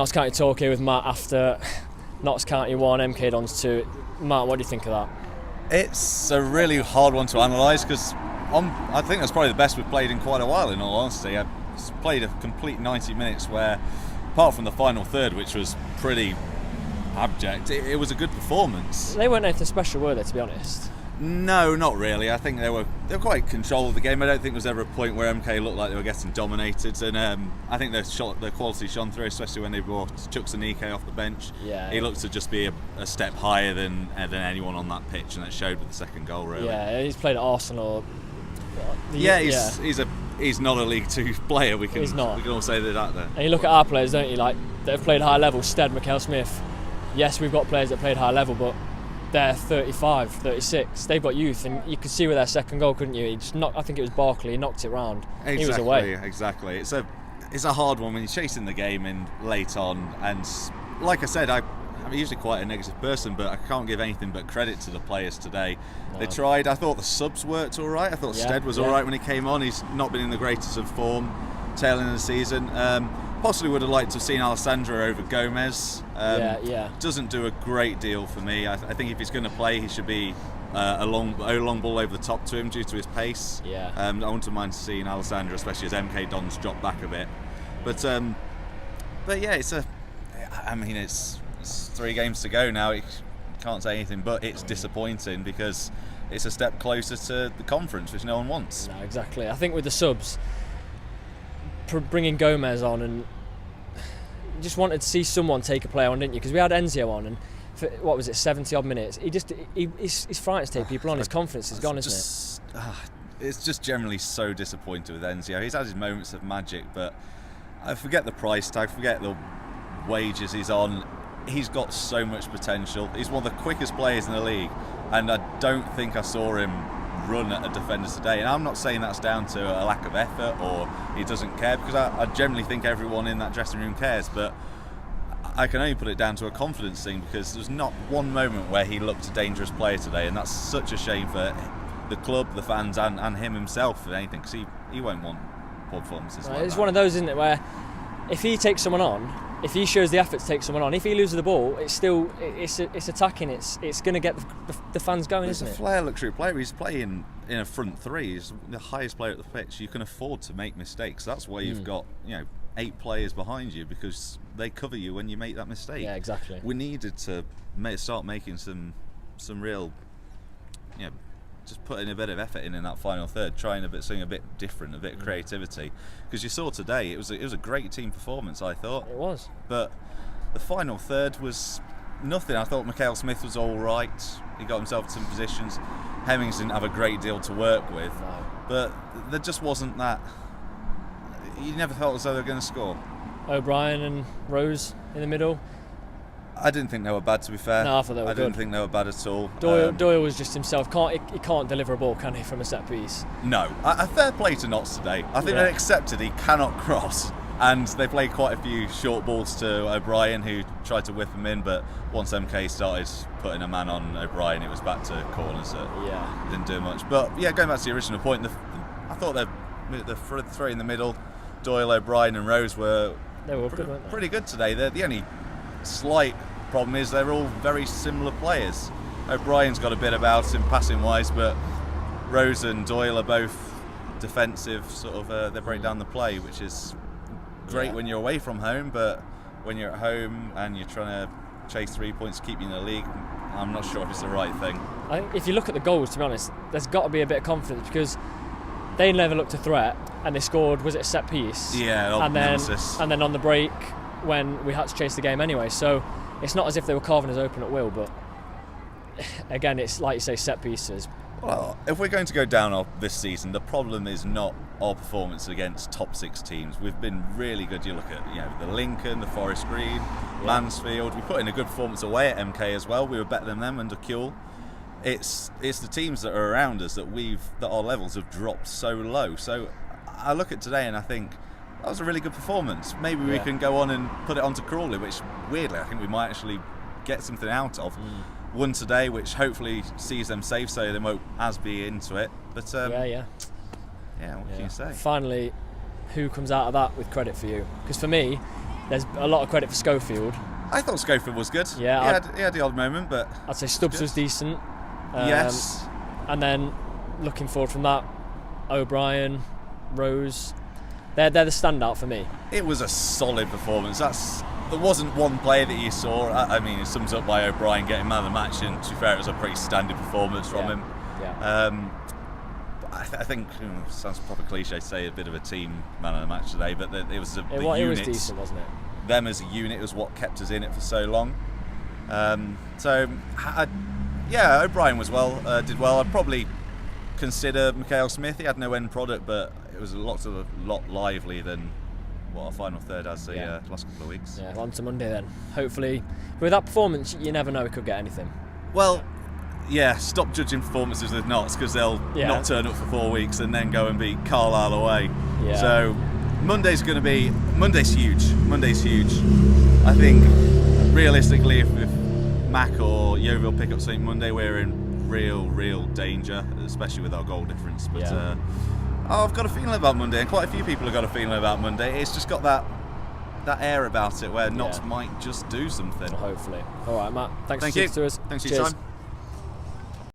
Notts County talk here with Matt after Notts County 1, MK Dons 2. Matt, what do you think of that? It's a really hard one to analyse because I think that's probably the best we've played in quite a while, in all honesty. I've played a complete 90 minutes where, apart from the final third, which was pretty abject, it was a good performance. They weren't anything special, were they, to be honest? No, not really. I think they were quite in control of the game. I don't think there was ever a point where MK looked like they were getting dominated, and I think their quality shone through, especially when they brought Chuck Sanike off the bench. Yeah, he looked to just be a step higher than anyone on that pitch, and it showed with the second goal, really. Yeah, he's played at Arsenal. He's not a League Two player. We can all say that there. And you look at our players, don't you? Like, they've played high level. Stead, Mikael Smith. Yes, we've got players that played high level, but they're 35, 36. They've got youth, and you could see with their second goal, couldn't you? I think it was Barkley. He knocked it round. Exactly, he was away. Exactly. It's a hard one when you're chasing the game in late on, and like I said, I'm usually quite a negative person, but I can't give anything but credit to the players today. No. They tried. I thought the subs worked all right. I thought Stead was all right when he came on. He's not been in the greatest of form tail end of the season. Possibly would have liked to have seen Alessandro over Gomez. Doesn't do a great deal for me. I think if he's going to play, he should be a long ball over the top to him due to his pace. Yeah. I wouldn't mind seeing Alessandro, especially as MK Dons drop back a bit. But yeah, it's 3 games to go now. You can't say anything, but it's disappointing because it's a step closer to the conference, which no one wants. No, exactly. I think with the subs, bringing Gomez on, and you just wanted to see someone take a player on, didn't you? Because we had Enzio on, and for, what was it, 70 odd minutes, he's frightened to take people on. His confidence is gone, isn't it? It's just generally so disappointed with Enzio. He's had his moments of magic, but I forget the price tag, forget the wages he's on. He's got so much potential. He's one of the quickest players in the league, and I don't think I saw him run at a defender today. And I'm not saying that's down to a lack of effort or he doesn't care, because I generally think everyone in that dressing room cares, but I can only put it down to a confidence thing, because there's not one moment where he looked a dangerous player today, and that's such a shame for the club, the fans, and him himself, if anything, because he won't want poor performances like it's that. One of those, isn't it, where if he takes someone on, if he shows the effort to take someone on, if he loses the ball, it's attacking. It's going to get the fans going, isn't it? He's a flair luxury player. He's playing in a front three. He's the highest player at the pitch. You can afford to make mistakes. That's why you've got 8 players behind you, because they cover you when you make that mistake. Yeah, exactly. We needed to start making some real, just putting a bit of effort in that final third, trying something a bit different, a bit of creativity. Because you saw today, it was a great team performance, I thought. It was. But the final third was nothing. I thought Mikael Smith was all right. He got himself in some positions. Hemmings didn't have a great deal to work with. No. But there just wasn't that. You never felt as though they were going to score. O'Brien and Rose in the middle. I didn't think they were bad, to be fair. No, I thought they were good. I didn't think they were bad at all. Doyle was just himself. He can't deliver a ball, can he, from a set piece? No. A fair play to Notts today. I think they accepted he cannot cross, and they played quite a few short balls to O'Brien, who tried to whip him in, but once MK started putting a man on O'Brien, it was back to corners that didn't do much. But yeah, going back to the original point, I thought the three in the middle, Doyle, O'Brien and Rose were pretty good today. The only slight problem is they're all very similar players. O'Brien's got a bit about him passing wise, but Rose and Doyle are both defensive, sort of they break down the play, which is great when you're away from home, but when you're at home and you're trying to chase 3 points to keep you in the league, I'm not sure if it's the right thing. I think if you look at the goals, to be honest, there's got to be a bit of confidence, because they never looked a threat, and they scored, was it a set piece? Yeah, and then on the break when we had to chase the game anyway, so it's not as if they were carving us open at will, but again, it's like you say, set pieces. Well, if we're going to go down this season, the problem is not our performance against top 6 teams. We've been really good. You look at the Lincoln, the Forest Green, Mansfield. We put in a good performance away at MK as well. We were better than them under Kuehl. It's the teams that are around us that our levels have dropped so low. So I look at today and I think that was a really good performance. Maybe we can go on and put it onto Crawley, which weirdly I think we might actually get something out of. One today, which hopefully sees them safe, so they won't be into it. But what can you say? Finally, who comes out of that with credit for you? Because for me, there's a lot of credit for Schofield. I thought Schofield was good. Yeah, he had the odd moment, but I'd say Stubbs was decent. Yes. And then looking forward from that, O'Brien, Rose, they're the standout for me. It was a solid performance. There wasn't one player that you saw. I mean, it sums up by O'Brien getting man of the match, and to be fair, it was a pretty standard performance from him. Yeah. I think it sounds proper cliche to say a bit of a team man of the match today, but it was the It unit. was decent, wasn't it? Them as a unit was what kept us in it for so long. O'Brien was did well. I'd probably consider Mikhail Smith. He had no end product, but it was a lot lively than what our final third has the last couple of weeks. Yeah, on to Monday then. Hopefully, with that performance, you never know, we could get anything. Well, yeah, stop judging performances with Notts, because they'll not turn up for 4 weeks and then go and beat Carlisle away. Yeah. So Monday's huge. Monday's huge. I think realistically, if Mac or Yeovil pick up something Monday, we're in real danger, especially with our goal difference. But I've got a feeling about Monday, and quite a few people have got a feeling about Monday. It's just got that air about it where Notts might just do something. Well, hopefully. All right, Matt. Thanks Thank for you. speaking to us. Thanks for your time.